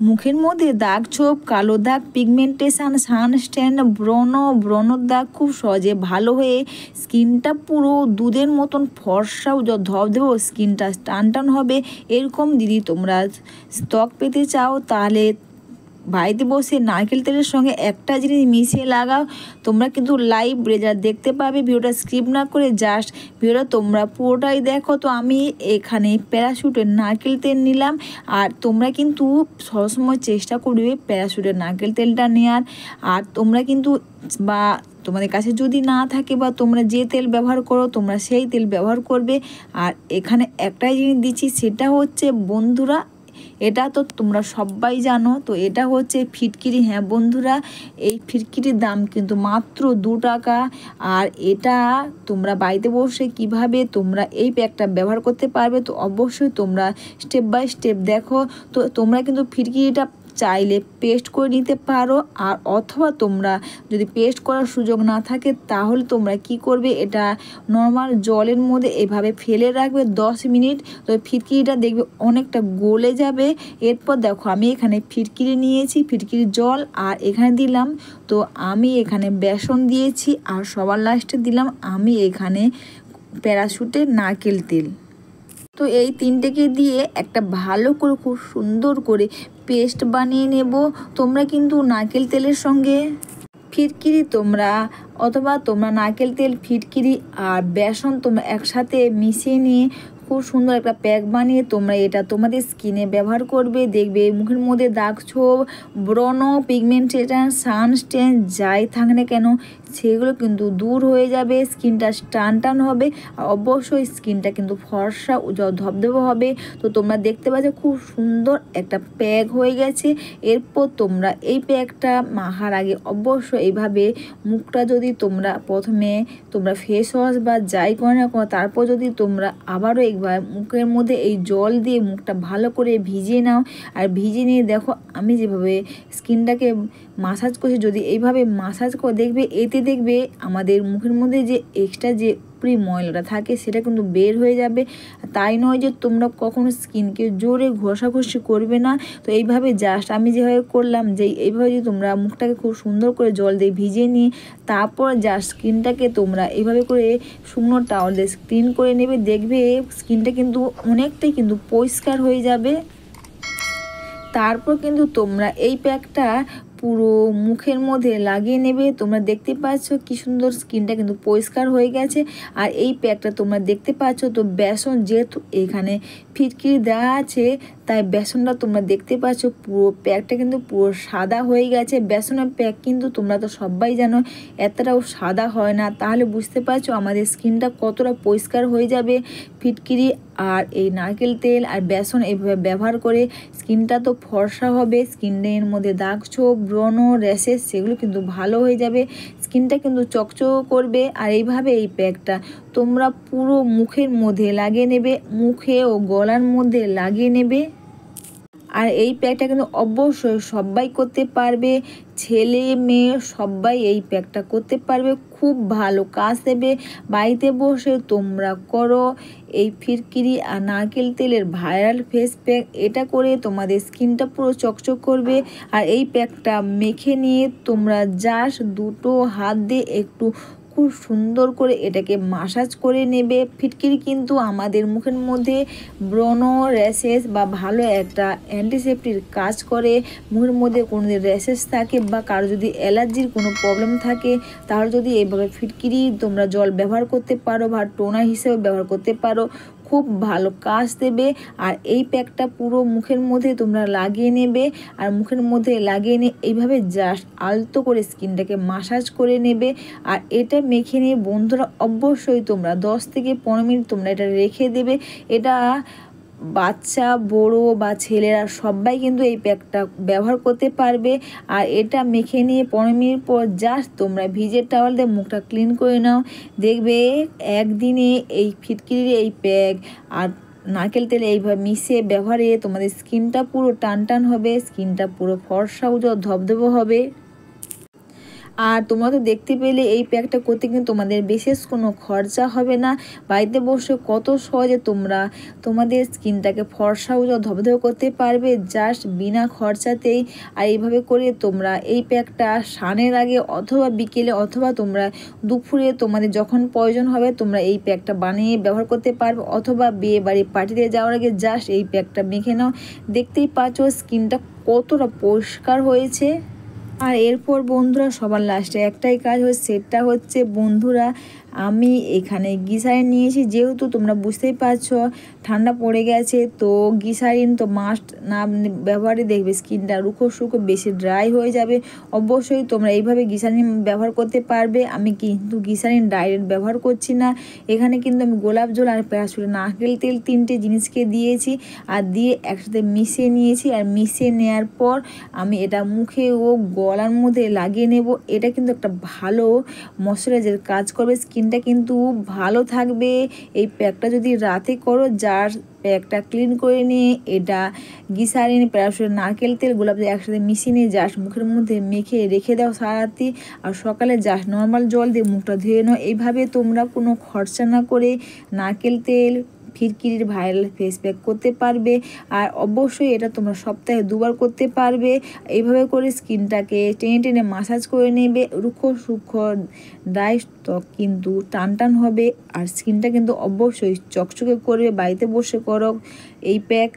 মুখের মধ্যে দাগ ছোপ, কালো দাগ, পিগমেন্টেশন, সানস্ট্যান, ব্রণর দাগ খুব সহজে ভালো হয়ে স্কিনটা পুরো দুধের মতন ফর্সা ধবধবে, স্কিনটা টান হবে। এরকম দিদি তোমরা ত্বক পেতে চাও তাহলে বাড়িতে বসে নারকেল তেলের সঙ্গে একটা জিনিস মিশিয়ে লাগাও, তোমরা কিন্তু লাইভ রেজাল্ট দেখতে পাবে। ভিডিওটা স্কিপ না করে জাস্ট ভিডিওটা তোমরা পুরোটাই দেখো। তো আমি এখানে প্যারাশুটের নারকেল তেল নিলাম, আর তোমরা কিন্তু সবসময় চেষ্টা করবে প্যারাশুটের নারকেল তেলটা নেওয়ার। আর তোমরা কিন্তু বা তোমাদের কাছে যদি না থাকে বা তোমরা যে তেল ব্যবহার করো তোমরা সেই তেল ব্যবহার করবে। আর এখানে একটাই জিনিস দিচ্ছি, সেটা হচ্ছে বন্ধুরা, এটা তো তোমরা সবাই জানো, তো এটা হচ্ছে ফিটকিরি। হ্যাঁ বন্ধুরা, এই ফিটকিরির দাম কিন্তু মাত্র 2 টাকা। আর এটা তোমরা বাড়িতে বসে কিভাবে তোমরা এই প্যাকটা ব্যবহার করতে পারবে, তো অবশ্যই তোমরা স্টেপ বাই স্টেপ দেখো। তো তোমরা কিন্তু ফিটকিরিটা চাইলে পেস্ট করে নিতে পারো, আর অথবা তোমরা যদি পেস্ট করার সুযোগ না থাকে তাহলে তোমরা কি করবে, এটা নর্মাল জলের মধ্যে এভাবে ফেলে রাখবে 10 মিনিট। তো ফিটকিরিটা দেখবে অনেকটা গলে যাবে। এরপর দেখো আমি এখানে ফিটকিরি নিয়েছি, ফিটকিরির জল, আর এখানে দিলাম, তো আমি এখানে বেসন দিয়েছি, আর সবার লাস্টে দিলাম আমি এখানে প্যারাশুটের নারকেল তেল। তো এই তিনটেকে দিয়ে একটা ভালো করে খুব সুন্দর করে পেস্ট বানিয়ে নেব। তোমরা কিন্তু নারকেল তেলের সঙ্গে ফিটকিরি তোমরা অথবা তোমরা নারকেল তেল, ফিটকিরি আর বেসন তোমরা একসাথে মিশিয়ে নিয়ে খুব সুন্দর একটা প্যাক বানিয়ে তোমরা এটা তোমাদের স্কিনে ব্যবহার করবে। দেখবে মুখের মধ্যে দাগ ছোপ, ব্রণ, পিগমেন্টেশন, সানস্ট্যান যাই থাক না কেন সেগুলো কিন্তু দূর হয়ে যাবে, স্কিনটা টান হবে, আর অবশ্যই স্কিনটা কিন্তু ফর্সা ধবধবে হবে। তো তোমরা দেখতে পাচ্ছ খুব সুন্দর একটা প্যাক হয়ে গেছে। এরপর তোমরা এই প্যাকটা মাখার আগে অবশ্যই এইভাবে মুখটা যদি তোমরা প্রথমে তোমরা ফেস ওয়াশ বা যাই করে না করো, তারপর যদি তোমরা আবারও একবার মুখের মধ্যে এই জল দিয়ে মুখটা ভালো করে ভিজিয়ে নাও। আর ভিজিয়ে নিয়ে দেখো আমি যেভাবে স্কিনটাকে মাসাজ করছি, যদি এইভাবে মাসাজ করে দেখবে, এতে দেখবে আমাদের মুখের মধ্যে যে এক্সট্রা যে ময়লাটা থাকে সেটা কিন্তু বের হয়ে যাবে। তাই নয় যে তোমরা কখনো স্কিনকে জোরে ঘষাঘষি করবে না। তো এইভাবে জাস্ট আমি যেভাবে করলাম, যে এইভাবে যদি তোমরা মুখটাকে খুব সুন্দর করে জল দিয়ে ভিজিয়ে নিয়ে তারপর জাস্ট স্কিনটাকে তোমরা এইভাবে করে শুকনো টাওয়াল দিয়ে ক্লিন করে নেবে, দেখবে স্কিনটা কিন্তু অনেকটাই কিন্তু পরিষ্কার হয়ে যাবে। তারপর কিন্তু তোমরা এই প্যাকটা পুরো মুখের মধ্যে লাগিয়ে নেবে। তোমরা দেখতে পাচ্ছ কি সুন্দর স্কিনটা কিন্তু পরিষ্কার হয়ে গেছে। আর এই প্যাকটা তোমরা দেখতে পাচ্ছ, তো বেসন যেহেতু এখানে ফিটকিরি দেওয়া আছে তাই বেসনটা তোমরা দেখতে পাচ্ছ পুরো প্যাকটা কিন্তু পুরো সাদা হয়ে গেছে। বেসনের প্যাক কিন্তু তোমরা তো সবাই জানো এতটাও সাদা হয় না, তাহলে বুঝতে পারছো আমাদের স্কিনটা কতটা পরিষ্কার হয়ে যাবে। ফিটকিরি আর এই নারকেল তেল আর বেসন এইভাবে ব্যবহার করে স্কিনটা তো ফর্সা হবে, স্কিনের মধ্যে দাগ ছোপ, ব্রণ, র্যাশেস সেগুলো কিন্তু ভালো হয়ে যাবে, স্কিনটা কিন্তু চকচক করবে। আর এইভাবে এই প্যাকটা তোমরা পুরো মুখের মধ্যে লাগিয়ে নেবে, মুখে ও গলার মধ্যে লাগিয়ে নেবে। আর এই প্যাকটা কিন্তু অবশ্যই সবাই করতে পারবে, ছেলে মেয়ে সবাই এই প্যাকটা করতে পারবে, খুব ভালো কাজ দেবে। বাড়িতে বসে তোমরা করো এই ফিটকিরি আর নারকেল তেলের ভাইরাল ফেস প্যাক, এটা করে তোমাদের স্কিনটা পুরো চকচক করবে। আর এই প্যাকটা মেখে নিয়ে তোমরা জাস্ট দুটো হাত দিয়ে একটু খুব সুন্দর করে এটাকে মাসাজ করে নেবে। ফিটকিরি কিন্তু আমাদের মুখের মধ্যে ব্রণ, র্যাশেস বা ভালো একটা অ্যান্টিসেপ্টিক কাজ করে। মুখের মধ্যে কোনো র্যাশেস থাকে বা কারো যদি অ্যালার্জির কোনো প্রবলেম থাকে তাহলে যদি এইভাবে ফিটকিরি তোমরা জল ব্যবহার করতে পারো বা টোনার হিসেবে ব্যবহার করতে পারো, খুব ভালো কাজ দেবে। আর এই প্যাকটা পুরো মুখের মধ্যে তোমরা লাগিয়ে নেবে, আর মুখের মধ্যে লাগিয়ে নিয়ে এইভাবে জাস্ট আলতো করে স্কিনটাকে মাসাজ করে নেবে। আর এটা মেখে নিয়ে বন্ধুরা অবশ্যই তোমরা 10 থেকে 15 মিনিট তোমরা এটা রেখে দেবে। এটা বাচ্চা, বড়ো বা ছেলেরা সবাই কিন্তু এই প্যাকটা ব্যবহার করতে পারবে। আর এটা মেখে নিয়ে 15 মিনিট পর জাস্ট তোমরা ভিজে টাওয়াল দিয়ে মুখটা ক্লিন করে নাও, দেখবে একদিনে এই ফিটকিরির এই প্যাক আর নারকেল তেলে এইভাবে মিশিয়ে ব্যবহারে তোমাদের স্কিনটা পুরো টান হবে, স্কিনটা পুরো ফর্সা উজ্জ্বল ধবধবে হবে। আর তোমরা তো দেখতে পেলে এই প্যাকটা করতে কিন্তু তোমাদের বিশেষ কোনো খরচা হবে না। বাড়িতে বসে কত সহজে তোমরা তোমাদের স্কিনটাকে ফর্সা ও ধবধবে করতে পারবে জাস্ট বিনা খরচাতেই। আর এইভাবে করে তোমরা এই প্যাকটা স্নানের আগে অথবা বিকেলে অথবা তোমরা দুপুরে তোমাদের যখন প্রয়োজন হবে তোমরা এই প্যাকটা বানিয়ে ব্যবহার করতে পারবে, অথবা বিয়ে বাড়ি পার্টিতে যাওয়ার আগে জাস্ট এই প্যাকটা মেখে নাও। দেখতেই পাচ্ছ স্কিনটা কতটা পরিষ্কার হয়েছে। আর এরপর বন্ধুরা সবার লাস্টে একটাই কাজ হচ্ছে, সেটা হচ্ছে বন্ধুরা আমি এখানে গ্লিসারিন নিয়েছি। যেহেতু তোমরা বুঝতেই পারছো ঠান্ডা পড়ে গেছে, তো গ্লিসারিন তো মাস্ট না ব্যবহারে দেখবে স্কিনটা রুখো সুখো বেশি ড্রাই হয়ে যাবে। অবশ্যই তোমরা এইভাবে গ্লিসারিন ব্যবহার করতে পারবে। আমি কিন্তু গ্লিসারিন ডাইরেক্ট ব্যবহার করছি না, এখানে কিন্তু আমি গোলাপ জল আর প্যারাশুট নারকেল তেল 3টে জিনিসকে দিয়েছি আর দিয়ে একসাথে মিশিয়ে নিয়েছি। আর মিশিয়ে নেওয়ার পর আমি এটা মুখে ও গলার মধ্যে লাগিয়ে নেব। এটা কিন্তু একটা ভালো ময়শ্চারাইজার কাজ করবে, স্কিনটা কিন্তু ভালো থাকবে। এই প্যাকটা যদি রাতে করো যার প্যাকটা ক্লিন করে নিয়ে এটা গ্লিসারিন প্যারাশুট নারকেল তেল গোলাপ জল একসাথে মিশিয়ে নিয়ে জাস্ট মুখের মধ্যে মেখে রেখে দাও সারা রাতি। আর সকালে জাস্ট নর্মাল জল দিয়ে মুখটা ধুয়ে নাও। এইভাবে তোমরা কোনো খরচা না করে নারকেল তেল ফিরকিরির ভাইরাল ফেস প্যাক করতে পারবে। আর অবশ্যই এটা তোমরা সপ্তাহে 2বার করতে পারবে। এইভাবে করে স্কিনটাকে টেনে টেনে মাসাজ করে নেবে। রুখো সূক্ষ্ম ড্রাই ত্বক কিন্তু টান টান হবে আর স্কিনটা কিন্তু অবশ্যই চকচকে করবে। বাড়িতে বসে করো এই প্যাক।